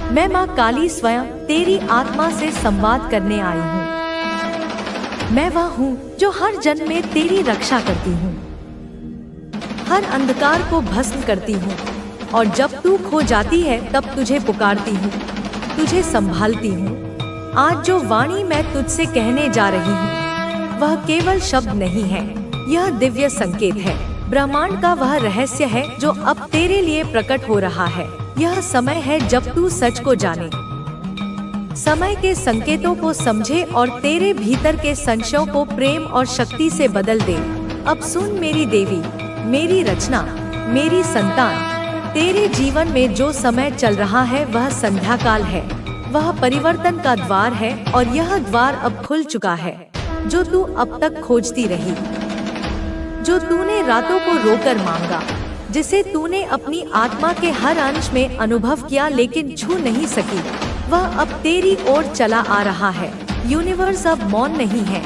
मैं माँ काली स्वयं तेरी आत्मा से संवाद करने आई हूँ। मैं वह हूँ जो हर जन्म में तेरी रक्षा करती हूँ, हर अंधकार को भस्म करती हूँ, और जब तू खो जाती है तब तुझे पुकारती हूँ, तुझे संभालती हूँ। आज जो वाणी मैं तुझसे कहने जा रही हूँ वह केवल शब्द नहीं है, यह दिव्य संकेत है। ब्रह्मांड का वह रहस्य है जो अब तेरे लिए प्रकट हो रहा है। यह समय है जब तू सच को जाने, समय के संकेतों को समझे और तेरे भीतर के संशयों को प्रेम और शक्ति से बदल दे। अब सुन मेरी देवी, मेरी रचना, मेरी संतान, तेरे जीवन में जो समय चल रहा है वह संध्या काल है, वह परिवर्तन का द्वार है और यह द्वार अब खुल चुका है। जो तू अब तक खोजती रही, जो तूने रातों को रोकर मांगा, जिसे तूने अपनी आत्मा के हर अंश में अनुभव किया लेकिन छू नहीं सकी, वह अब तेरी ओर चला आ रहा है। यूनिवर्स अब मौन नहीं है,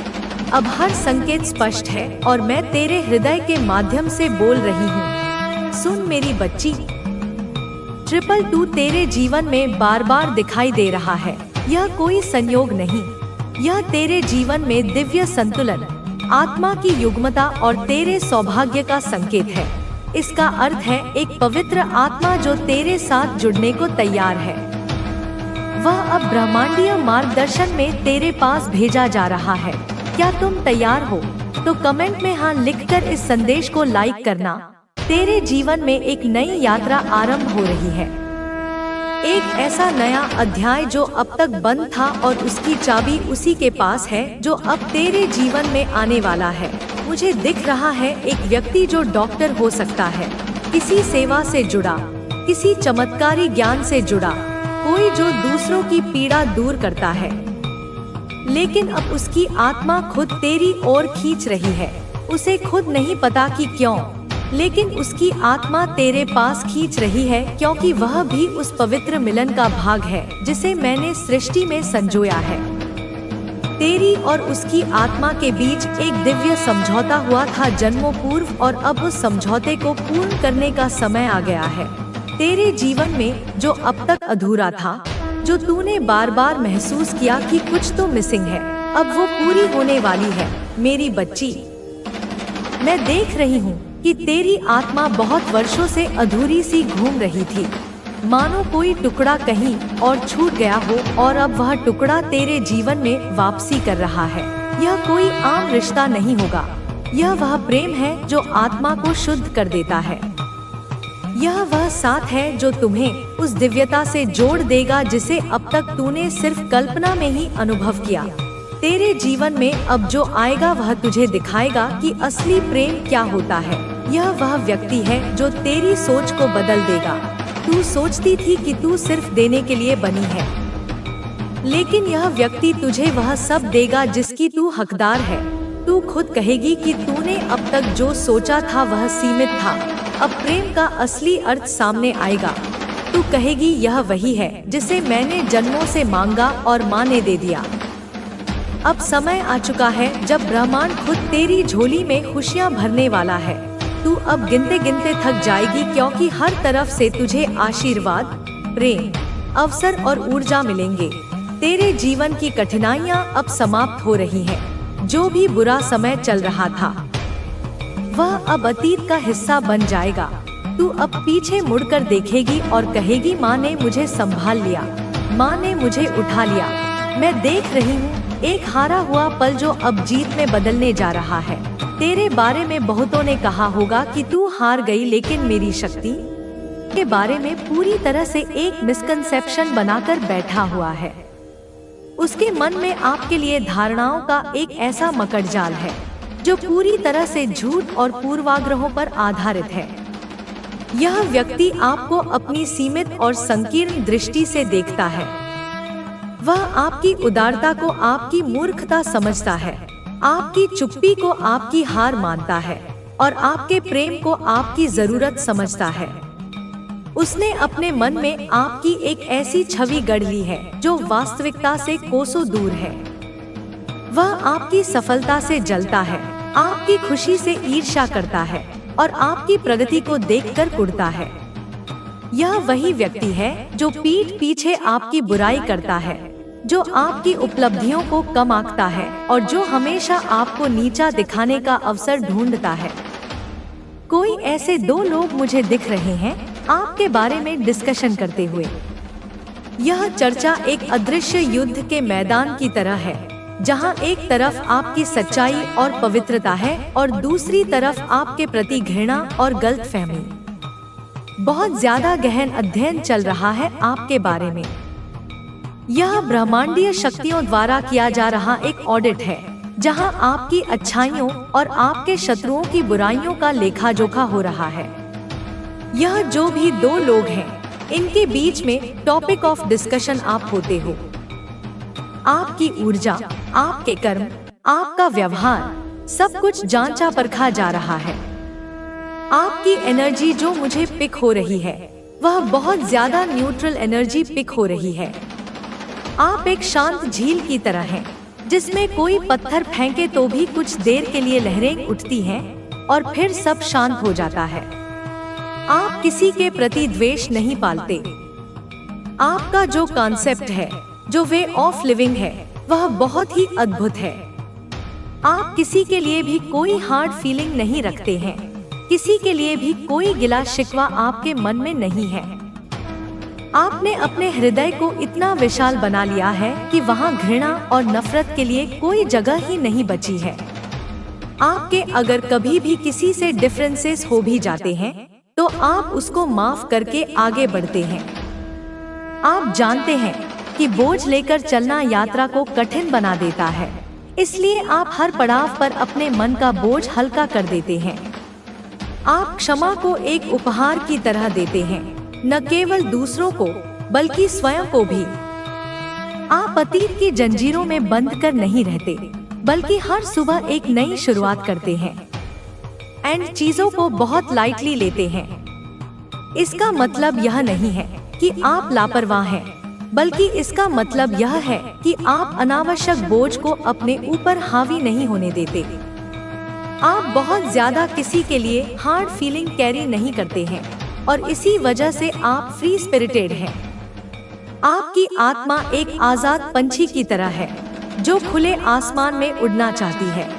अब हर संकेत स्पष्ट है और मैं तेरे हृदय के माध्यम से बोल रही हूँ। सुन मेरी बच्ची, 222 तेरे जीवन में बार बार दिखाई दे रहा है। यह कोई संयोग नहीं, यह तेरे जीवन में दिव्य संतुलन, आत्मा की युग्मता और तेरे सौभाग्य का संकेत है। इसका अर्थ है एक पवित्र आत्मा जो तेरे साथ जुड़ने को तैयार है। वह अब ब्रह्मांडीय मार्गदर्शन में तेरे पास भेजा जा रहा है। क्या तुम तैयार हो? तो कमेंट में हाँ लिखकर इस संदेश को लाइक करना। तेरे जीवन में एक नई यात्रा आरंभ हो रही है, एक ऐसा नया अध्याय जो अब तक बंद था और उसकी चाबी उसी के पास है जो अब तेरे जीवन में आने वाला है। मुझे दिख रहा है एक व्यक्ति जो डॉक्टर हो सकता है, किसी सेवा से जुड़ा, किसी चमत्कारी ज्ञान से जुड़ा, कोई जो दूसरों की पीड़ा दूर करता है। लेकिन अब उसकी आत्मा खुद तेरी ओर खींच रही है। उसे खुद नहीं पता कि क्यों, लेकिन उसकी आत्मा तेरे पास खींच रही है क्योंकि वह भी उस पवित्र मिलन का भाग है जिसे मैंने सृष्टि में संजोया है। तेरी और उसकी आत्मा के बीच एक दिव्य समझौता हुआ था जन्मों पूर्व, और अब उस समझौते को पूर्ण करने का समय आ गया है। तेरे जीवन में जो अब तक अधूरा था, जो तूने बार बार महसूस किया कि कुछ तो मिसिंग है, अब वो पूरी होने वाली है। मेरी बच्ची, मैं देख रही हूँ कि तेरी आत्मा बहुत वर्षों से अधूरी सी घूम रही थी, मानो कोई टुकड़ा कहीं और छूट गया हो और अब वह टुकड़ा तेरे जीवन में वापसी कर रहा है। यह कोई आम रिश्ता नहीं होगा, यह वह प्रेम है जो आत्मा को शुद्ध कर देता है। यह वह साथ है जो तुम्हें उस दिव्यता से जोड़ देगा जिसे अब तक तूने सिर्फ कल्पना में ही अनुभव किया। तेरे जीवन में अब जो आएगा वह तुझे दिखाएगा कि असली प्रेम क्या होता है। यह वह व्यक्ति है जो तेरी सोच को बदल देगा। तू सोचती थी कि तू सिर्फ देने के लिए बनी है, लेकिन यह व्यक्ति तुझे वह सब देगा जिसकी तू हकदार है। तू खुद कहेगी कि तूने अब तक जो सोचा था वह सीमित था, अब प्रेम का असली अर्थ सामने आएगा। तू कहेगी यह वही है जिसे मैंने जन्मों से मांगा और माँ ने दे दिया। अब समय आ चुका है जब ब्रह्मांड खुद तेरी झोली में खुशियाँ भरने वाला है। तू अब गिनते गिनते थक जाएगी क्योंकि हर तरफ से तुझे आशीर्वाद, प्रेम, अवसर और ऊर्जा मिलेंगे। तेरे जीवन की कठिनाइयाँ अब समाप्त हो रही हैं। जो भी बुरा समय चल रहा था वह अब अतीत का हिस्सा बन जाएगा। तू अब पीछे मुड़कर देखेगी और कहेगी माँ ने मुझे संभाल लिया, माँ ने मुझे उठा लिया। मैं देख रही हूँ एक हारा हुआ पल जो अब जीत में बदलने जा रहा है। तेरे बारे में बहुतों ने कहा होगा कि तू हार गई, लेकिन मेरी शक्ति के बारे में पूरी तरह से एक मिसकंसेप्शन बनाकर बैठा हुआ है। उसके मन में आपके लिए धारणाओं का एक ऐसा मकड़जाल है जो पूरी तरह से झूठ और पूर्वाग्रहों पर आधारित है। यह व्यक्ति आपको अपनी सीमित और संकीर्ण दृष्टि से देखता है। वह आपकी उदारता को आपकी मूर्खता समझता है, आपकी चुप्पी को आपकी हार मानता है और आपके प्रेम को आपकी जरूरत समझता है। उसने अपने मन में आपकी एक ऐसी छवि गढ़ ली है जो वास्तविकता से कोसों दूर है। वह आपकी सफलता से जलता है, आपकी खुशी से ईर्ष्या करता है और आपकी प्रगति को देखकर कुढ़ता है। यह वही व्यक्ति है जो पीठ पीछे आपकी बुराई करता है, जो आपकी उपलब्धियों को कम आंकता है और जो हमेशा आपको नीचा दिखाने का अवसर ढूंढता है। कोई ऐसे दो लोग मुझे दिख रहे हैं आपके बारे में डिस्कशन करते हुए। यह चर्चा एक अदृश्य युद्ध के मैदान की तरह है, जहां एक तरफ आपकी सच्चाई और पवित्रता है और दूसरी तरफ आपके प्रति घृणा और गलतफहमी। बहुत ज्यादा गहन अध्ययन चल रहा है आपके बारे में। यह ब्रह्मांडीय शक्तियों द्वारा किया जा रहा एक ऑडिट है, जहां आपकी अच्छाइयों और आपके शत्रुओं की बुराइयों का लेखा जोखा हो रहा है। यह जो भी दो लोग हैं, इनके बीच में टॉपिक ऑफ डिस्कशन आप होते हो। आपकी ऊर्जा, आपके कर्म, आपका व्यवहार, सब कुछ जांचा परखा जा रहा है। आपकी एनर्जी जो मुझे पिक हो रही है, वह बहुत ज्यादा न्यूट्रल एनर्जी पिक हो रही है। आप एक शांत झील की तरह हैं, जिसमें कोई पत्थर फेंके तो भी कुछ देर के लिए लहरें उठती हैं और फिर सब शांत हो जाता है। आप किसी के प्रति द्वेष नहीं पालते। आपका जो कॉन्सेप्ट है, जो वे ऑफ लिविंग है, वह बहुत ही अद्भुत है। आप किसी के लिए भी कोई हार्ड फीलिंग नहीं रखते हैं, किसी के लिए भी कोई गिला शिकवा आपके मन में नहीं है। आपने अपने हृदय को इतना विशाल बना लिया है कि वहाँ घृणा और नफरत के लिए कोई जगह ही नहीं बची है। आपके अगर कभी भी किसी से डिफरेंसेस हो भी जाते हैं, तो आप उसको माफ करके आगे बढ़ते हैं। आप जानते हैं कि बोझ लेकर चलना यात्रा को कठिन बना देता है, इसलिए आप हर पड़ाव पर अपने मन का बोझ हल्का कर देते हैं। आप क्षमा को एक उपहार की तरह देते हैं, न केवल दूसरों को बल्कि स्वयं को भी। आप अतीत की जंजीरों में बंद कर नहीं रहते, बल्कि हर सुबह एक नई शुरुआत करते हैं एंड चीजों को बहुत लाइटली लेते हैं। इसका मतलब यह नहीं है कि आप लापरवाह हैं, बल्कि इसका मतलब यह है कि आप अनावश्यक बोझ को अपने ऊपर हावी नहीं होने देते। आप बहुत ज्यादा किसी के लिए हार्ड फीलिंग कैरी नहीं करते हैं और इसी वजह से आप फ्री स्पिरिटेड हैं। आपकी आत्मा एक आजाद पंछी की तरह है, जो खुले आसमान में उड़ना चाहती है।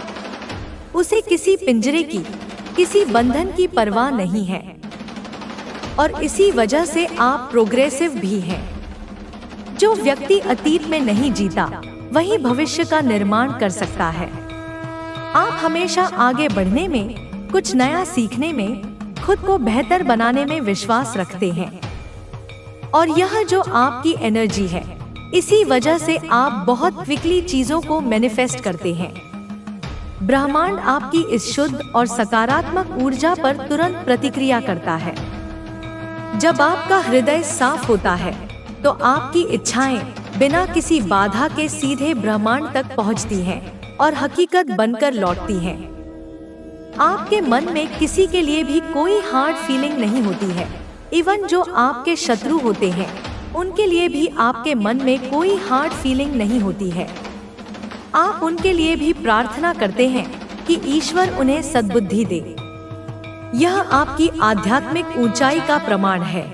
उसे किसी पिंजरे की, किसी बंधन की परवाह नहीं है और इसी वजह से आप प्रोग्रेसिव भी हैं। जो व्यक्ति अतीत में नहीं जीता, वही भविष्य का निर्माण कर सकता है। आप हमेशा आगे बढ़ने में, कुछ नया सीखने में, खुद को बेहतर बनाने में विश्वास रखते हैं और यह जो आपकी एनर्जी है, इसी वजह से आप बहुत क्विकली चीजों को मैनिफेस्ट करते हैं। ब्रह्मांड आपकी इस शुद्ध और सकारात्मक ऊर्जा पर तुरंत प्रतिक्रिया करता है। जब आपका हृदय साफ होता है, तो आपकी इच्छाएं बिना किसी बाधा के सीधे ब्रह्मांड तक पहुंचती हैं और हकीकत बनकर लौटती हैं। आपके मन में किसी के लिए भी कोई हार्ड फीलिंग नहीं होती है। इवन जो आपके शत्रु होते हैं, उनके लिए भी आपके मन में कोई हार्ड फीलिंग नहीं होती है। आप उनके लिए भी प्रार्थना करते हैं कि ईश्वर उन्हें सद्बुद्धि दे। यह आपकी आध्यात्मिक ऊंचाई का प्रमाण है।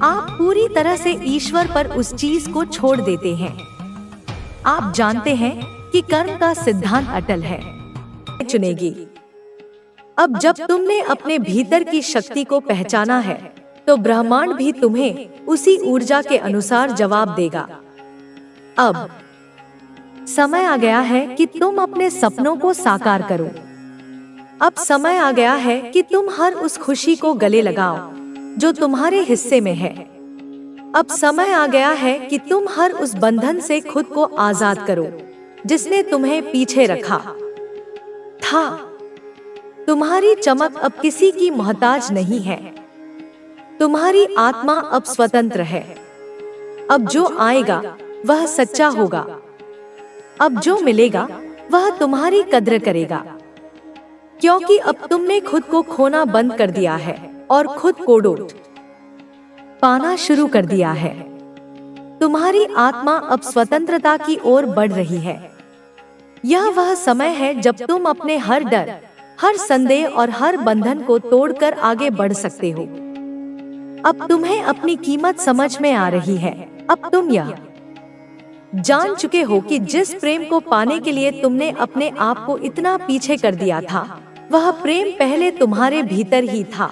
आप पूरी तरह से ईश्वर पर उस चीज को छोड़ देते हैं। आप जानते हैं कि कर्म का सिद्धांत अटल है, चुनेगी। अब जब तुमने अपने भीतर की शक्ति को पहचाना है, तो ब्रह्मांड भी तुम्हें उसी ऊर्जा के अनुसार जवाब देगा। अब समय आ गया है कि तुम अपने सपनों को साकार करो। अब समय आ गया है कि तुम हर उस खुशी को गले लगाओ जो तुम्हारे हिस्से में है। अब समय आ गया है कि तुम हर उस बंधन से खुद को आजाद करो जिसने तुम्हें पीछे रखा था। तुम्हारी चमक अब किसी की मोहताज नहीं है। तुम्हारी आत्मा अब स्वतंत्र है। अब जो आएगा वह सच्चा होगा। अब जो मिलेगा वह तुम्हारी कद्र करेगा, क्योंकि अब तुमने खुद को खोना बंद कर दिया है और खुद को डोट पाना शुरू कर दिया है। तुम्हारी आत्मा अब स्वतंत्रता की ओर बढ़ रही है। यह वह समय है जब तुम अपने हर डर, हर संदेह और हर बंधन को तोड़कर आगे बढ़ सकते हो। अब तुम्हें अपनी कीमत समझ में आ रही है। अब तुम यह जान चुके हो कि जिस प्रेम को पाने के लिए तुमने अपने आप को इतना पीछे कर दिया था, वह प्रेम पहले तुम्हारे भीतर ही था।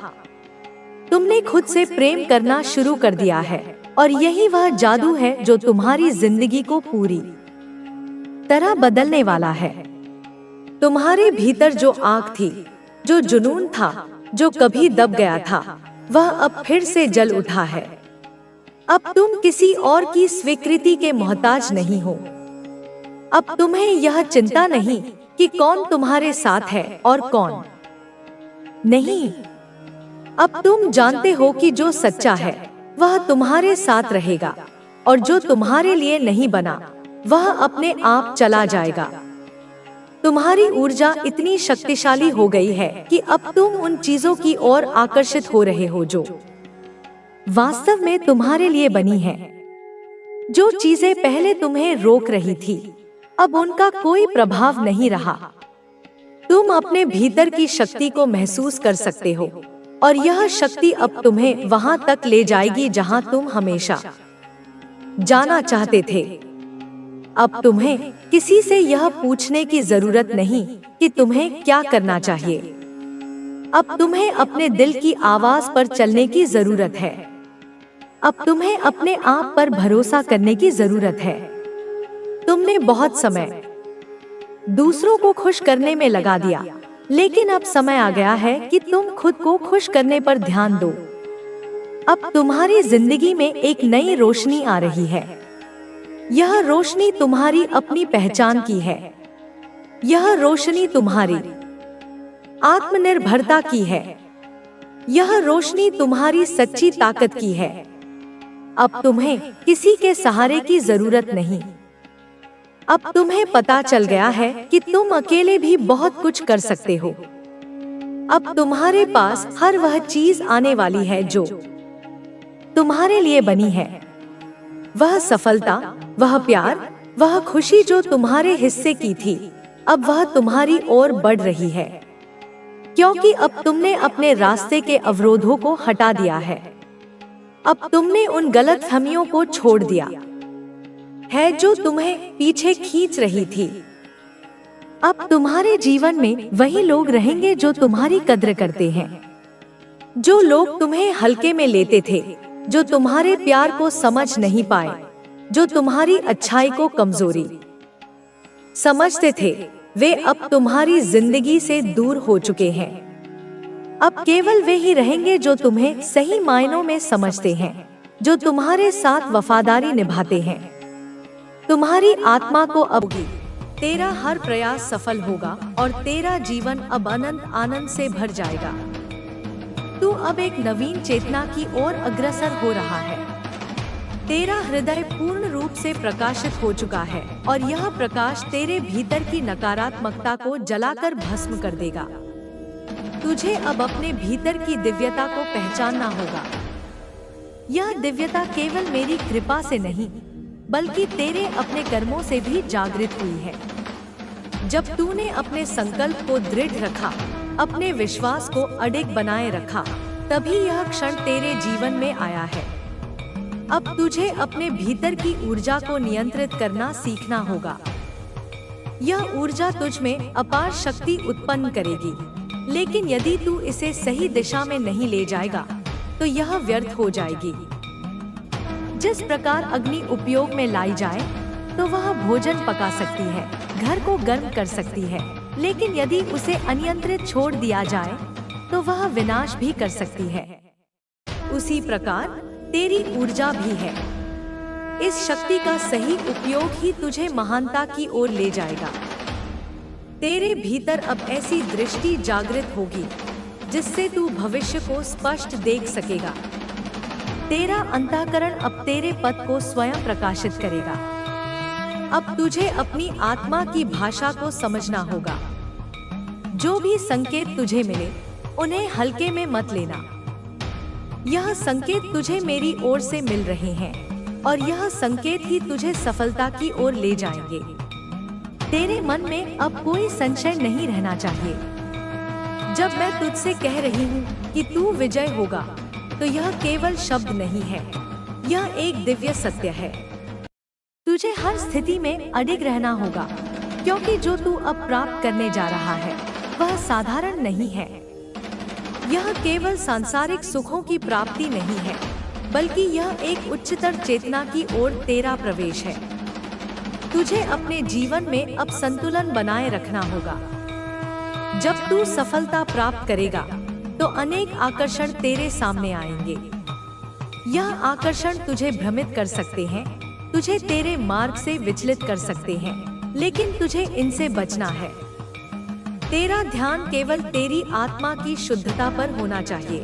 तुमने खुद से प्रेम करना शुरू कर दिया है और यही वह जादू है जो तुम्हारी जिंदगी को पूरी तरह बदलने वाला है। तुम्हारे भीतर जो आग थी, जो जुनून था, जो कभी दब गया था, वह अब फिर से जल उठा है। अब तुम किसी और की स्वीकृति के मोहताज नहीं हो। अब तुम्हें यह चिंता नहीं कि कौन तुम्हारे साथ है और कौन नहीं। अब तुम जानते हो कि जो सच्चा है वह तुम्हारे साथ रहेगा और जो तुम्हारे लिए नहीं बना वह अपने आप चला जाएगा। तुम्हारी ऊर्जा इतनी शक्तिशाली हो गई है कि अब तुम उन चीजों की ओर आकर्षित हो रहे हो जो वास्तव में तुम्हारे लिए बनी है। जो चीजें पहले तुम्हें रोक रही थी, अब उनका कोई प्रभाव नहीं रहा। तुम अपने भीतर की शक्ति को महसूस कर सकते हो और यह शक्ति अब तुम्हें वहां तक ले जाएगी जहां तुम हमेशा जाना चाहते थे। अब तुम्हें किसी से यह पूछने की जरूरत नहीं कि तुम्हें क्या करना चाहिए। अब तुम्हें अपने दिल की आवाज पर चलने की जरूरत है। अब तुम्हें अपने आप पर भरोसा करने की जरूरत है। तुमने बहुत समय दूसरों को खुश करने में लगा दिया, लेकिन अब समय आ गया है कि तुम खुद को खुश करने पर ध्यान दो। अब तुम्हारी जिंदगी में एक नई रोशनी आ रही है। यह रोशनी तुम्हारी अपनी पहचान की है। यह रोशनी तुम्हारी आत्मनिर्भरता की है। यह रोशनी तुम्हारी सच्ची ताकत की है। अब तुम्हें किसी के सहारे की जरूरत नहीं। अब तुम्हें पता चल गया है कि तुम अकेले भी बहुत कुछ कर सकते हो। अब तुम्हारे पास हर वह चीज आने वाली है जो तुम्हारे लिए बनी है। वह सफलता, वह प्यार, वह खुशी जो तुम्हारे हिस्से की थी, अब वह तुम्हारी ओर बढ़ रही है, क्योंकि अब तुमने अपने रास्ते के अवरोधों को हटा दिया है। अब तुमने उन गलतफहमियों को छोड़ दिया है जो तुम्हें पीछे खींच रही थी। अब तुम्हारे जीवन में वही लोग रहेंगे जो तुम्हारी कद्र करते हैं। जो लोग तुम्हें हल्के में लेते थे, जो तुम्हारे प्यार को समझ नहीं पाए, जो तुम्हारी अच्छाई को कमजोरी समझते थे, वे अब तुम्हारी जिंदगी से दूर हो चुके हैं। अब केवल वे ही रहेंगे जो तुम्हें सही मायनों में समझते हैं, जो तुम्हारे साथ वफादारी निभाते हैं। तुम्हारी आत्मा को अब तेरा हर प्रयास सफल होगा और तेरा जीवन अब अनंत आनंद से भर जाएगा। तू अब एक नवीन चेतना की ओर अग्रसर हो रहा है। तेरा हृदय पूर्ण रूप से प्रकाशित हो चुका है और यह प्रकाश तेरे भीतर की नकारात्मकता को जलाकर भस्म कर देगा। तुझे अब अपने भीतर की दिव्यता को पहचानना होगा। यह दिव्यता केवल मेरी कृपा से नहीं, बल्कि तेरे अपने कर्मों से भी जागृत हुई है। जब तूने अपने संकल्प को दृढ़ रखा, अपने विश्वास को अडिग बनाए रखा, तभी यह क्षण तेरे जीवन में आया है। अब तुझे अपने भीतर की ऊर्जा को नियंत्रित करना सीखना होगा। यह ऊर्जा तुझ में अपार शक्ति उत्पन्न करेगी, लेकिन यदि तू इसे सही दिशा में नहीं ले जाएगा तो यह व्यर्थ हो जाएगी। जिस प्रकार अग्नि उपयोग में लाई जाए तो वह भोजन पका सकती है, घर को गर्म कर सकती है, लेकिन यदि उसे अनियंत्रित छोड़ दिया जाए तो वह विनाश भी कर सकती है। उसी प्रकार तेरी ऊर्जा भी है। इस शक्ति का सही उपयोग ही तुझे महानता की ओर ले जाएगा। तेरे भीतर अब ऐसी दृष्टि जागृत होगी जिससे तू भविष्य को स्पष्ट देख सकेगा। तेरा अंतःकरण अब तेरे पथ को स्वयं प्रकाशित करेगा। अब तुझे अपनी आत्मा की भाषा को समझना होगा। जो भी संकेत तुझे मिले, उन्हें हल्के में मत लेना। यह संकेत तुझे मेरी ओर से मिल रहे हैं और यह संकेत ही तुझे सफलता की ओर ले जाएंगे। तेरे मन में अब कोई संशय नहीं रहना चाहिए। जब मैं तुझसे कह रही हूँ कि तू विजय होगा, तो यह केवल शब्द नहीं है, यह एक दिव्य सत्य है। तुझे हर स्थिति में अडिग रहना होगा, क्योंकि जो तू अब प्राप्त करने जा रहा है वह साधारण नहीं है। यह केवल सांसारिक सुखों की प्राप्ति नहीं है, बल्कि यह एक उच्चतर चेतना की ओर तेरा प्रवेश है। तुझे अपने जीवन में अब संतुलन बनाए रखना होगा। जब तू सफलता प्राप्त करेगा तो अनेक आकर्षण तेरे सामने आएंगे। यह आकर्षण तुझे भ्रमित कर सकते हैं, तुझे तेरे मार्ग से विचलित कर सकते हैं, लेकिन तुझे इनसे बचना है। तेरा ध्यान केवल तेरी आत्मा की शुद्धता पर होना चाहिए।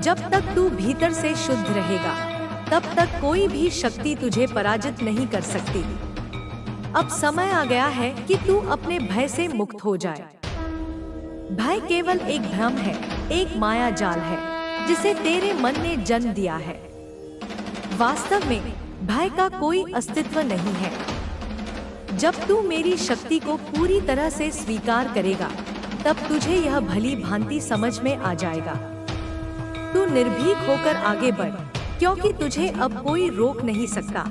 जब तक तू भीतर से शुद्ध रहेगा, तब तक कोई भी शक्ति तुझे पराजित नहीं कर सकती। अब समय आ गया है कि तू अपने भय से मुक्त हो जाए। भय केवल एक भ्रम है, एक माया जाल है, जिसे तेरे मन ने जन्म दिया है। वास्तव में भय का कोई अस्तित्व नहीं है। जब तू मेरी शक्ति को पूरी तरह से स्वीकार करेगा, तब तुझे यह भली भांति समझ में आ जाएगा। तू निर्भीक होकर आगे बढ़, क्योंकि तुझे अब कोई रोक नहीं सकता।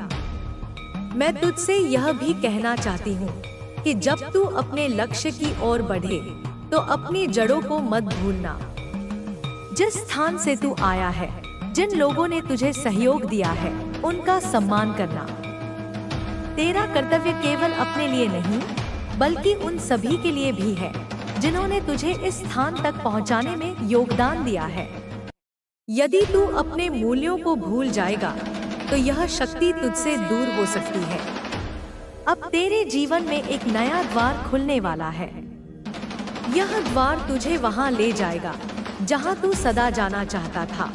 मैं तुझसे यह भी कहना चाहती हूँ कि जब तू अपने लक्ष्य की ओर बढ़े, तो अपनी जड़ों को मत भूलना। जिस स्थान से तू आया है, जिन लोगों ने तुझे सहयोग दिया है, उनका सम्मान करना। तेरा कर्तव्य केवल अपने लिए नहीं, बल्कि उन सभी के लिए भी है जिन्होंने तुझे इस स्थान तक पहुंचाने में योगदान दिया है। यदि तू अपने मूल्यों को भूल जाएगा, तो यह शक्ति तुझसे दूर हो सकती है। अब तेरे जीवन में एक नया द्वार खुलने वाला है। यह द्वार तुझे वहां ले जाएगा जहां तू सदा जाना चाहता था।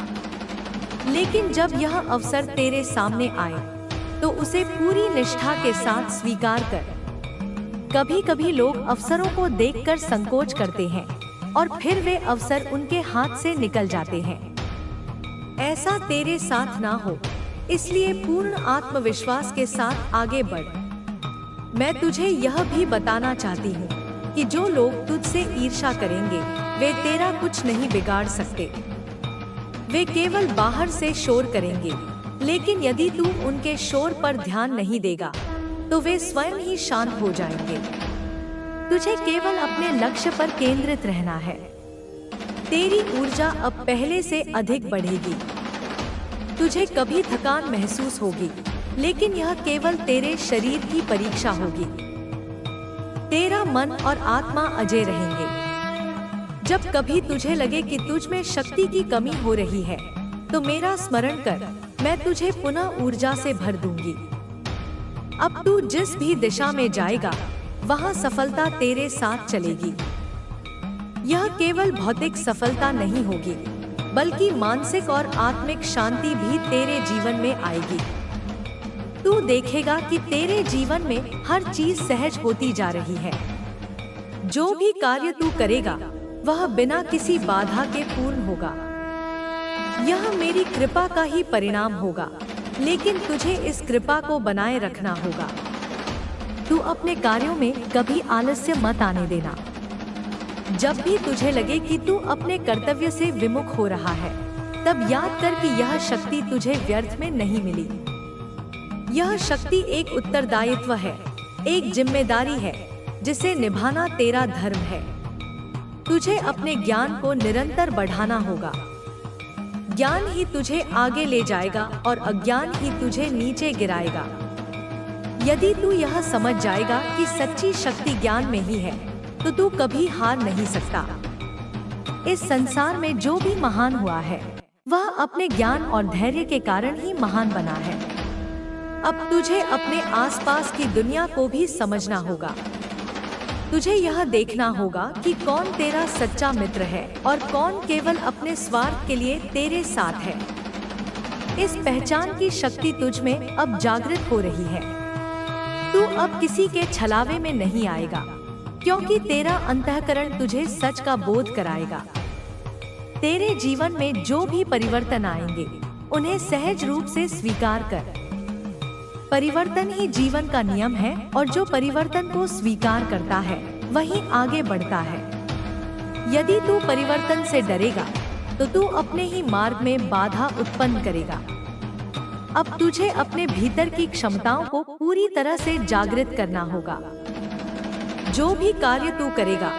लेकिन जब यह अवसर तेरे सामने आए, तो उसे पूरी निष्ठा के साथ स्वीकार कर। कभी कभी लोग अवसरों को देखकर संकोच करते हैं और फिर वे अवसर उनके हाथ से निकल जाते हैं। ऐसा तेरे साथ ना हो, इसलिए पूर्ण आत्मविश्वास के साथ आगे बढ़। मैं तुझे यह भी बताना चाहती हूँ कि जो लोग तुझसे ईर्ष्या करेंगे, वे तेरा कुछ नहीं बिगाड़ सकते। वे केवल बाहर से शोर करेंगे, लेकिन यदि तू उनके शोर पर ध्यान नहीं देगा, तो वे स्वयं ही शांत हो जाएंगे। तुझे केवल अपने लक्ष्य पर केंद्रित रहना है। तेरी ऊर्जा अब पहले से अधिक बढ़ेगी। तुझे कभी थकान महसूस होगी, लेकिन यह केवल तेरे शरीर की परीक्षा होगी। तेरा मन और आत्मा अजय रहेंगे। जब कभी तुझे लगे कि तुझ में शक्ति की कमी हो रही है, तो मेरा स्मरण कर, मैं तुझे पुनः ऊर्जा से भर दूंगी। अब तू जिस भी दिशा में जाएगा, वहां सफलता तेरे साथ चलेगी। यह केवल भौतिक सफलता नहीं होगी, बल्कि मानसिक और आत्मिक शांति भी तेरे जीवन में आएगी। तू देखेगा कि तेरे जीवन में हर चीज सहज होती जा रही है। जो भी कार्य तू करेगा, वह बिना किसी बाधा के पूर्ण होगा। यह मेरी कृपा का ही परिणाम होगा, लेकिन तुझे इस कृपा को बनाए रखना होगा। तू अपने कार्यों में कभी आलस्य मत आने देना। जब भी तुझे लगे कि तू अपने कर्तव्य से विमुख हो रहा है, तब याद कर कि यह शक्ति तुझे व्यर्थ में नहीं मिली। यह शक्ति एक उत्तरदायित्व है, एक जिम्मेदारी है, जिसे निभाना तेरा धर्म है। तुझे अपने ज्ञान को निरंतर बढ़ाना होगा। ज्ञान ही तुझे आगे ले जाएगा और अज्ञान ही तुझे नीचे गिराएगा। यदि तू यह समझ जाएगा कि सच्ची शक्ति ज्ञान में ही है, तो तू कभी हार नहीं सकता। इस संसार में जो भी महान हुआ है, वह अपने ज्ञान और धैर्य के कारण ही महान बना है। अब तुझे अपने आसपास की दुनिया को भी समझना होगा। तुझे यह देखना होगा कि कौन तेरा सच्चा मित्र है और कौन केवल अपने स्वार्थ के लिए तेरे साथ है। इस पहचान की शक्ति तुझ में अब जागृत हो रही है। तू अब किसी के छलावे में नहीं आएगा, क्योंकि तेरा अंतःकरण तुझे सच का बोध कराएगा। तेरे जीवन में जो भी परिवर्तन आएंगे, उन्हें सहज रूप से स्वीकार कर। परिवर्तन ही जीवन का नियम है, और जो परिवर्तन को स्वीकार करता है, वही आगे बढ़ता है। यदि तू परिवर्तन से डरेगा, तो तू अपने ही मार्ग में बाधा उत्पन्न करेगा। अब तुझे अपने भीतर की क्षमताओं को पूरी तरह से जागृत करना होगा। जो भी कार्य तू करेगा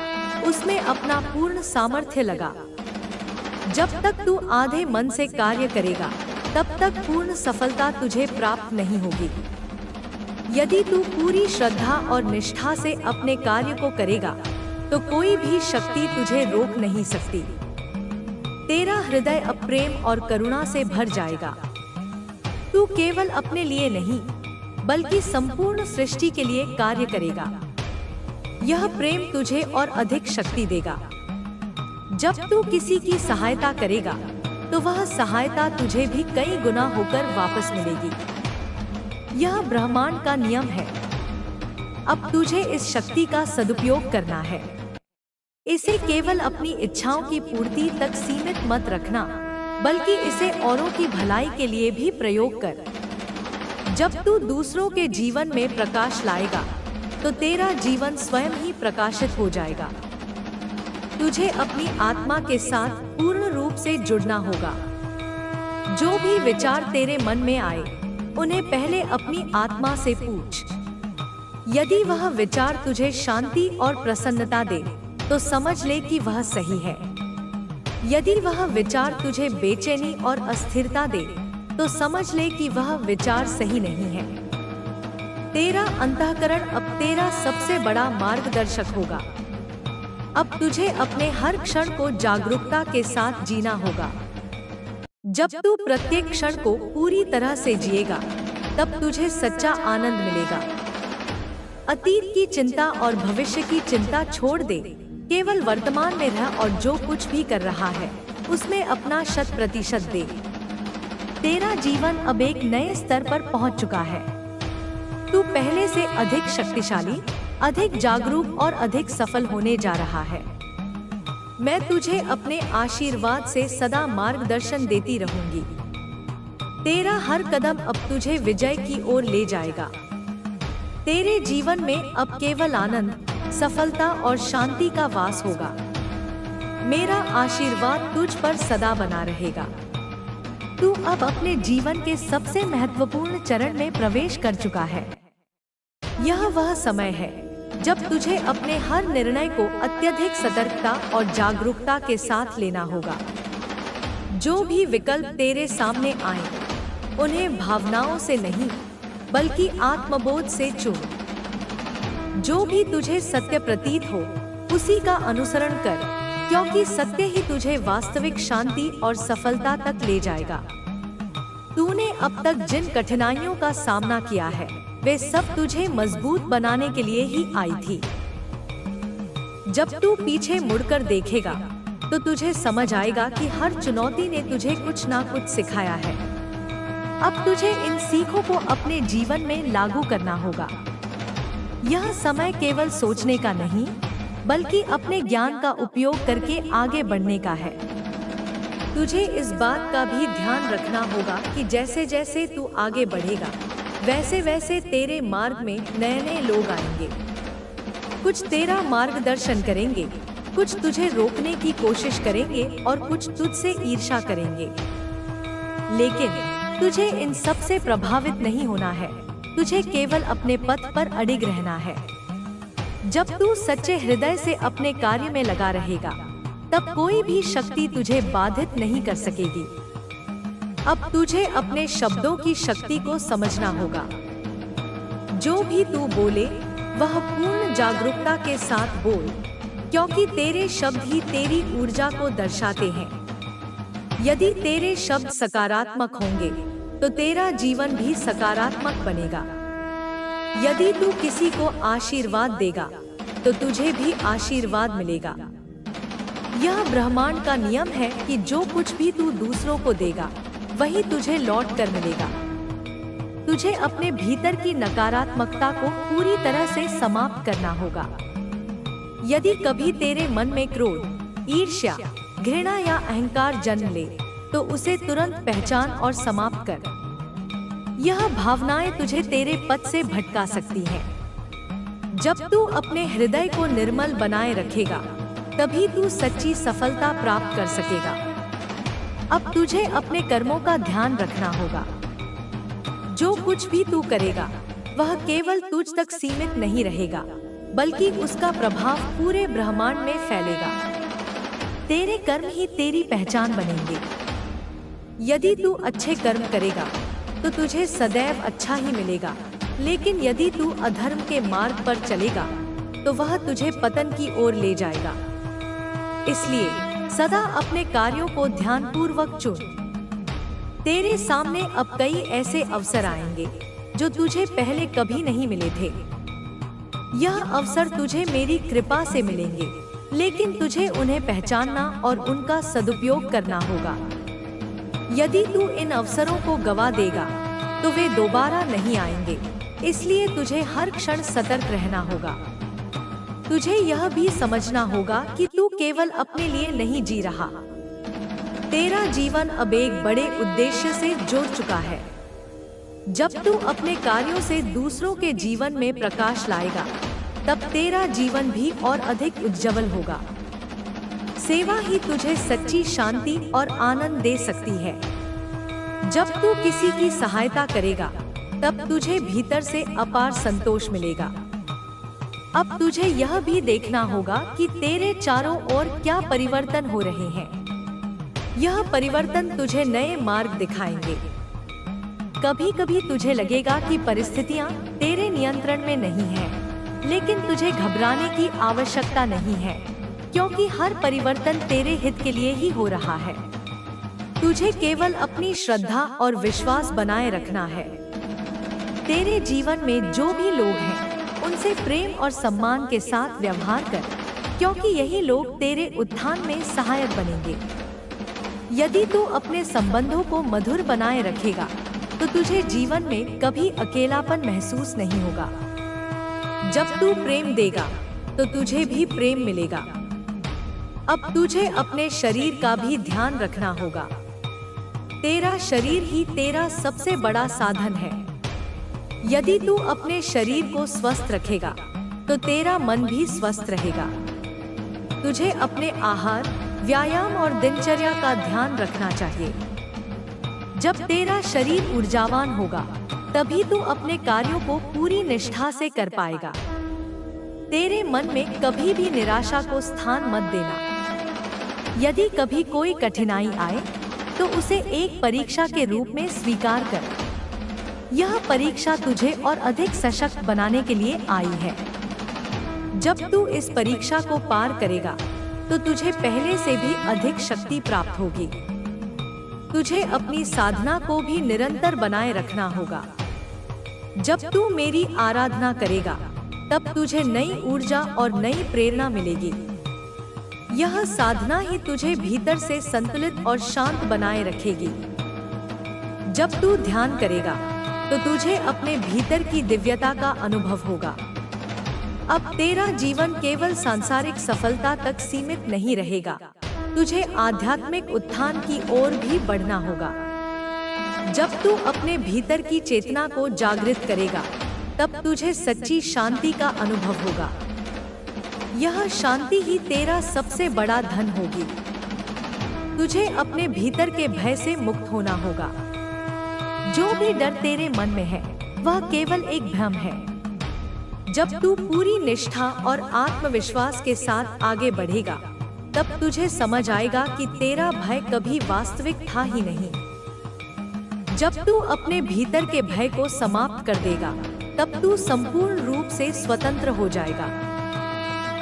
उसमें अपना पूर्ण सामर्थ्य लगा। जब तक तू आधे मन से कार्य करेगा तब तक पूर्ण सफलता तुझे प्राप्त नहीं होगी। यदि तू पूरी श्रद्धा और निष्ठा से अपने कार्य को करेगा तो कोई भी शक्ति तुझे रोक नहीं सकती। तेरा हृदय अब प्रेम और करुणा से भर जाएगा। तू केवल अपने लिए नहीं बल्कि संपूर्ण सृष्टि के लिए कार्य करेगा। यह प्रेम तुझे और अधिक शक्ति देगा। जब तू किसी की सहायता करेगा तो वह सहायता तुझे भी कई गुना होकर वापस मिलेगी। यह ब्रह्मांड का नियम है। अब तुझे इस शक्ति का सदुपयोग करना है। इसे केवल अपनी इच्छाओं की पूर्ति तक सीमित मत रखना, बल्कि इसे औरों की भलाई के लिए भी प्रयोग कर। जब तू दूसरों के जीवन में प्रकाश लाएगा तो तेरा जीवन स्वयं ही प्रकाशित हो जाएगा। तुझे अपनी आत्मा के साथ पूर्ण रूप से जुड़ना होगा। जो भी विचार तेरे मन में आए उन्हें पहले अपनी आत्मा से पूछ। यदि वह विचार तुझे शांति और प्रसन्नता दे तो समझ ले कि वह सही है। यदि वह विचार तुझे बेचैनी और अस्थिरता दे तो समझ ले कि वह विचार सही नहीं है। तेरा अंतःकरण अब तेरा सबसे बड़ा मार्गदर्शक होगा। अब तुझे अपने हर क्षण को जागरूकता के साथ जीना होगा। जब तू प्रत्येक क्षण को पूरी तरह से जिएगा तब तुझे सच्चा आनंद मिलेगा। अतीत की चिंता और भविष्य की चिंता छोड़ दे। केवल वर्तमान में रह और जो कुछ भी कर रहा है उसमें अपना 100% दे। तेरा जीवन अब एक नए स्तर पर पहुंच चुका है। तू पहले से अधिक शक्तिशाली, अधिक जागरूक और अधिक सफल होने जा रहा है। मैं तुझे अपने आशीर्वाद से सदा मार्गदर्शन देती रहूंगी। तेरा हर कदम अब तुझे विजय की ओर ले जाएगा। तेरे जीवन में अब केवल आनंद, सफलता और शांति का वास होगा। मेरा आशीर्वाद तुझ पर सदा बना रहेगा। तू अब अपने जीवन के सबसे महत्वपूर्ण चरण में प्रवेश कर चुका है। यह वह समय है जब तुझे अपने हर निर्णय को अत्यधिक सतर्कता और जागरूकता के साथ लेना होगा। जो भी विकल्प तेरे सामने आए उन्हें भावनाओं से नहीं बल्कि आत्मबोध से चुन। जो भी तुझे सत्य प्रतीत हो उसी का अनुसरण कर, क्योंकि सत्य ही तुझे वास्तविक शांति और सफलता तक ले जाएगा। तूने अब तक जिन कठिनाइयों का सामना किया है वे सब तुझे मजबूत बनाने के लिए ही आई थी। जब तू पीछे मुड़कर देखेगा तो तुझे समझ आएगा कि हर चुनौती ने तुझे कुछ ना कुछ सिखाया है। अब तुझे इन सीखों को अपने जीवन में लागू करना होगा। यह समय केवल सोचने का नहीं बल्कि अपने ज्ञान का उपयोग करके आगे बढ़ने का है। तुझे इस बात का भी ध्यान रखना होगा कि जैसे जैसे तू आगे बढ़ेगा वैसे वैसे तेरे मार्ग में नए नए लोग आएंगे। कुछ तेरा मार्गदर्शन करेंगे, कुछ तुझे रोकने की कोशिश करेंगे और कुछ तुझसे ईर्ष्या करेंगे। लेकिन तुझे इन सब से प्रभावित नहीं होना है। तुझे केवल अपने पथ पर अडिग रहना है। जब तू सच्चे हृदय से अपने कार्य में लगा रहेगा तब कोई भी शक्ति तुझे बाधित नहीं कर सकेगी। अब तुझे अपने शब्दों की शक्ति को समझना होगा। जो भी तू बोले वह पूर्ण जागरूकता के साथ बोल, क्योंकि तेरे शब्द ही तेरी ऊर्जा को दर्शाते हैं। यदि तेरे शब्द सकारात्मक होंगे तो तेरा जीवन भी सकारात्मक बनेगा। यदि तू किसी को आशीर्वाद देगा तो तुझे भी आशीर्वाद मिलेगा। यह ब्रह्मांड का नियम है कि जो कुछ भी तू दूसरों को देगा वही तुझे लौट कर मिलेगा। तुझे अपने भीतर की नकारात्मकता को पूरी तरह से समाप्त करना होगा। यदि कभी तेरे मन में क्रोध, ईर्ष्या, घृणा या अहंकार जन्म ले तो उसे तुरंत पहचान और समाप्त कर। यह भावनाएं तुझे तेरे पथ से भटका सकती हैं। जब तू अपने हृदय को निर्मल बनाए रखेगा तभी तू सच्ची सफलता प्राप्त कर सकेगा। अब तुझे अपने कर्मों का ध्यान रखना होगा। जो कुछ भी तू करेगा वह केवल तुझ तक सीमित नहीं रहेगा, बल्कि उसका प्रभाव पूरे ब्रह्मांड में फैलेगा। तेरे कर्म ही तेरी पहचान बनेंगे। यदि तू अच्छे कर्म करेगा तो तुझे सदैव अच्छा ही मिलेगा, लेकिन यदि तू अधर्म के मार्ग पर चलेगा तो वह तुझे पतन की ओर ले जाएगा। इसलिए सदा अपने कार्यों को ध्यानपूर्वक चुन। तेरे सामने अब कई ऐसे अवसर आएंगे जो तुझे पहले कभी नहीं मिले थे। यह अवसर तुझे मेरी कृपा से मिलेंगे, लेकिन तुझे उन्हें पहचानना और उनका सदुपयोग करना होगा। यदि तू इन अवसरों को गवा देगा तो वे दोबारा नहीं आएंगे, इसलिए तुझे हर क्षण सतर्क रहना होगा। तुझे यह भी समझना होगा कि तू केवल अपने लिए नहीं जी रहा। तेरा जीवन अब एक बड़े उद्देश्य से जुड़ चुका है। जब तू अपने कार्यों से दूसरों के जीवन में प्रकाश लाएगा, तब तेरा जीवन भी और अधिक उज्जवल होगा। सेवा ही तुझे सच्ची शांति और आनंद दे सकती है। जब तू किसी की सहायता करेगा, तब तुझे भीतर से अपार संतोष मिलेगा। अब तुझे यह भी देखना होगा कि तेरे चारों ओर क्या परिवर्तन हो रहे हैं। यह परिवर्तन तुझे नए मार्ग दिखाएंगे। कभी कभी तुझे लगेगा कि परिस्थितियां तेरे नियंत्रण में नहीं हैं, लेकिन तुझे घबराने की आवश्यकता नहीं है, क्योंकि हर परिवर्तन तेरे हित के लिए ही हो रहा है। तुझे केवल अपनी श्रद्धा और विश्वास बनाए रखना है। तेरे जीवन में जो भी लोग हैं, उनसे प्रेम और सम्मान के साथ व्यवहार कर, क्योंकि यही लोग तेरे उत्थान में सहायक बनेंगे। यदि तू अपने संबंधों को मधुर बनाए रखेगा तो तुझे जीवन में कभी अकेलापन महसूस नहीं होगा। जब तू प्रेम देगा तो तुझे भी प्रेम मिलेगा। अब तुझे अपने शरीर का भी ध्यान रखना होगा। तेरा शरीर ही तेरा सबसे बड़ा साधन है। यदि तू अपने शरीर को स्वस्थ रखेगा तो तेरा मन भी स्वस्थ रहेगा। तुझे अपने आहार, व्यायाम और दिनचर्या का ध्यान रखना चाहिए। जब तेरा शरीर ऊर्जावान होगा, तभी तू अपने कार्यों को पूरी निष्ठा से कर पाएगा। तेरे मन में कभी भी निराशा को स्थान मत देना। यदि कभी कोई कठिनाई आए तो उसे एक परीक्षा के रूप में स्वीकार कर। यह परीक्षा तुझे और अधिक सशक्त बनाने के लिए आई है। जब तू इस परीक्षा को पार करेगा तो तुझे पहले से भी अधिक शक्ति प्राप्त होगी। तुझे अपनी साधना को भी निरंतर बनाए रखना होगा। जब तू मेरी आराधना करेगा, तब तुझे नई ऊर्जा और नई प्रेरणा मिलेगी। यह साधना ही तुझे भीतर से संतुलित और शांत बनाए रखेगी। जब तू ध्यान करेगा, तो तुझे अपने भीतर की दिव्यता का अनुभव होगा। अब तेरा जीवन केवल सांसारिक सफलता तक सीमित नहीं रहेगा। तुझे आध्यात्मिक उत्थान की ओर भी बढ़ना होगा। जब तू अपने भीतर की चेतना को जागृत करेगा, तब तुझे सच्ची शांति का अनुभव होगा। यह शांति ही तेरा सबसे बड़ा धन होगी। तुझे अपने भीतर के भय से मुक्त होना होगा। जो भी डर तेरे मन में है, वह केवल एक भ्रम है। जब तू पूरी निष्ठा और आत्मविश्वास के साथ आगे बढ़ेगा, तब तुझे समझ आएगा कि तेरा भय कभी वास्तविक था ही नहीं। जब तू अपने भीतर के भय को समाप्त कर देगा, तब तू संपूर्ण रूप से स्वतंत्र हो जाएगा।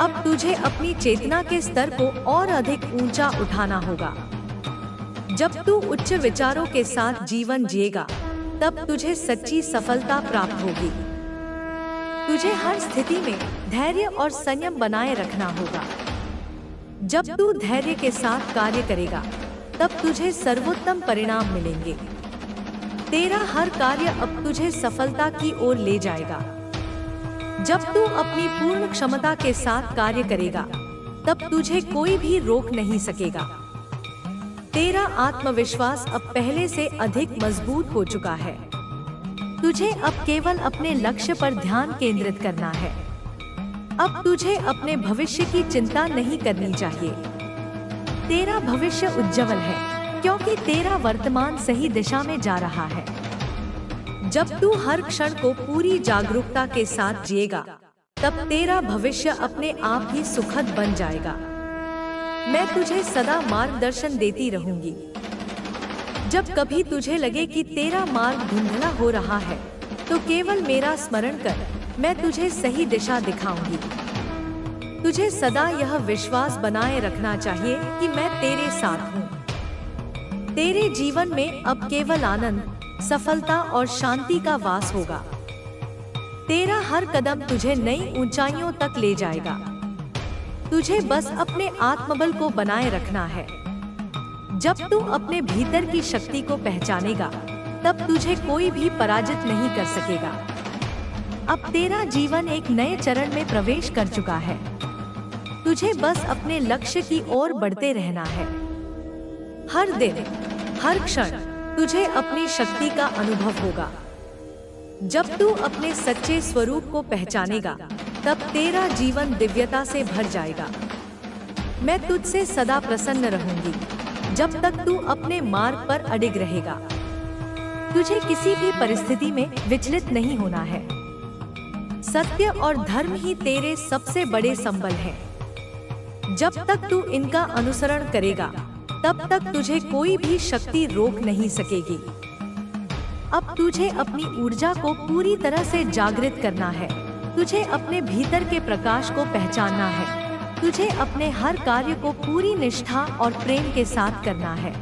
अब तुझे अपनी चेतना के स्तर को और अधिक ऊंचा उठाना होगा। जब तू उच्च विचारों के साथ जीवन जिएगा, तब तुझे सच्ची सफलता प्राप्त होगी। तुझे हर स्थिति में धैर्य और संयम बनाए रखना होगा। जब तू धैर्य के साथ कार्य करेगा, तब तुझे सर्वोत्तम परिणाम मिलेंगे। तेरा हर कार्य अब तुझे सफलता की ओर ले जाएगा। जब तू अपनी पूर्ण क्षमता के साथ कार्य करेगा, तब तुझे कोई भी रोक नहीं सकेगा। तेरा आत्मविश्वास अब पहले से अधिक मजबूत हो चुका है। तुझे अब केवल अपने लक्ष्य पर ध्यान केंद्रित करना है। अब तुझे अपने भविष्य की चिंता नहीं करनी चाहिए। तेरा भविष्य उज्जवल है, क्योंकि तेरा वर्तमान सही दिशा में जा रहा है। जब तू हर क्षण को पूरी जागरूकता के साथ जिएगा, तब तेरा भविष्य अपने आप ही सुखद बन जाएगा। मैं तुझे सदा मार्गदर्शन देती रहूंगी। जब कभी तुझे लगे कि तेरा मार्ग धुंधला हो रहा है, तो केवल मेरा स्मरण कर, मैं तुझे सही दिशा दिखाऊंगी। तुझे सदा यह विश्वास बनाए रखना चाहिए कि मैं तेरे साथ हूँ। तेरे जीवन में अब केवल आनंद, सफलता और शांति का वास होगा। तेरा हर कदम तुझे नई ऊंचाइयों तक ले जाएगा। तुझे बस अपने आत्मबल को बनाए रखना है। जब तू अपने भीतर की शक्ति को पहचानेगा, तब तुझे कोई भी पराजित नहीं कर सकेगा। अब तेरा जीवन एक नए चरण में प्रवेश कर चुका है। तुझे बस अपने लक्ष्य की ओर बढ़ते रहना है। हर दिन, हर क्षण तुझे अपनी शक्ति का अनुभव होगा। जब तू अपने सच्चे स्वरूप को पहचानेगा, तब तेरा जीवन दिव्यता से भर जाएगा। मैं तुझसे सदा प्रसन्न रहूंगी, जब तक तू अपने मार्ग पर अडिग रहेगा। तुझे किसी भी परिस्थिति में विचलित नहीं होना है। सत्य और धर्म ही तेरे सबसे बड़े संबल हैं। जब तक तू इनका अनुसरण करेगा, तब तक तुझे कोई भी शक्ति रोक नहीं सकेगी। अब तुझे अपनी ऊर्जा को पूरी तरह से जागृत करना है। तुझे अपने भीतर के प्रकाश को पहचानना है। तुझे अपने हर कार्य को पूरी निष्ठा और प्रेम के साथ करना है।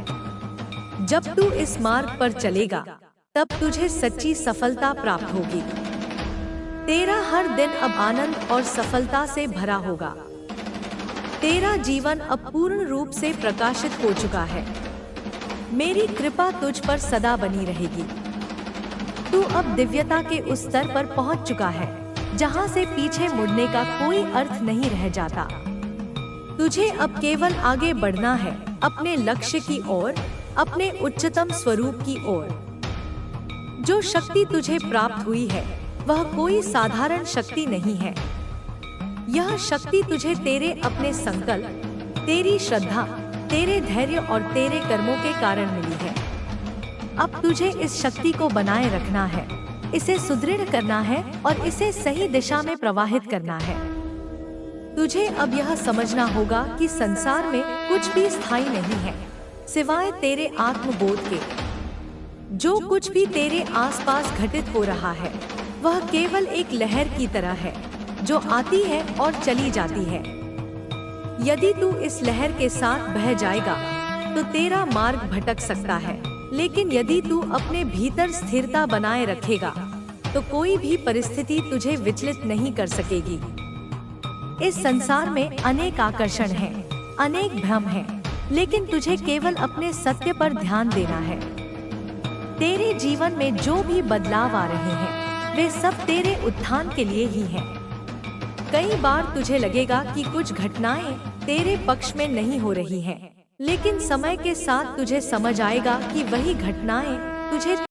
जब तू इस मार्ग पर चलेगा, तब तुझे सच्ची सफलता प्राप्त होगी। तेरा हर दिन अब आनंद और सफलता से भरा होगा। तेरा जीवन अब पूर्ण रूप से प्रकाशित हो चुका है। मेरी कृपा तुझ पर सदा बनी रहेगी। तू अब दिव्यता के उस स्तर पर पहुंच चुका है, जहां से पीछे मुड़ने का कोई अर्थ नहीं रह जाता। तुझे अब केवल आगे बढ़ना है, अपने लक्ष्य की ओर, अपने उच्चतम स्वरूप की ओर। जो शक्ति तुझे प्राप्त हुई है, वह कोई साधारण शक्ति नहीं है। यह शक्ति तुझे तेरे अपने संकल्प, तेरी श्रद्धा, तेरे धैर्य और तेरे कर्मों के कारण मिली है। अब तुझे इस शक्ति को बनाए रखना है, इसे सुदृढ़ करना है और इसे सही दिशा में प्रवाहित करना है। तुझे अब यह समझना होगा कि संसार में कुछ भी स्थायी नहीं है, सिवाय तेरे आत्मबोध के। जो कुछ भी तेरे आसपास घटित हो रहा है, वह केवल एक लहर की तरह है, जो आती है और चली जाती है। यदि तू इस लहर के साथ बह जाएगा, तो तेरा मार्ग भटक सकता है, लेकिन यदि तू अपने भीतर स्थिरता बनाए रखेगा, तो कोई भी परिस्थिति तुझे विचलित नहीं कर सकेगी। इस संसार में अनेक आकर्षण हैं, अनेक भ्रम हैं, लेकिन तुझे केवल अपने सत्य पर ध्यान देना है। तेरे जीवन में जो भी बदलाव आ रहे हैं, वे सब तेरे उत्थान के लिए ही हैं। कई बार तुझे लगेगा कि कुछ घटनाएं तेरे पक्ष में नहीं हो रही हैं, लेकिन समय के साथ तुझे समझ आएगा कि वही घटनाएं तुझे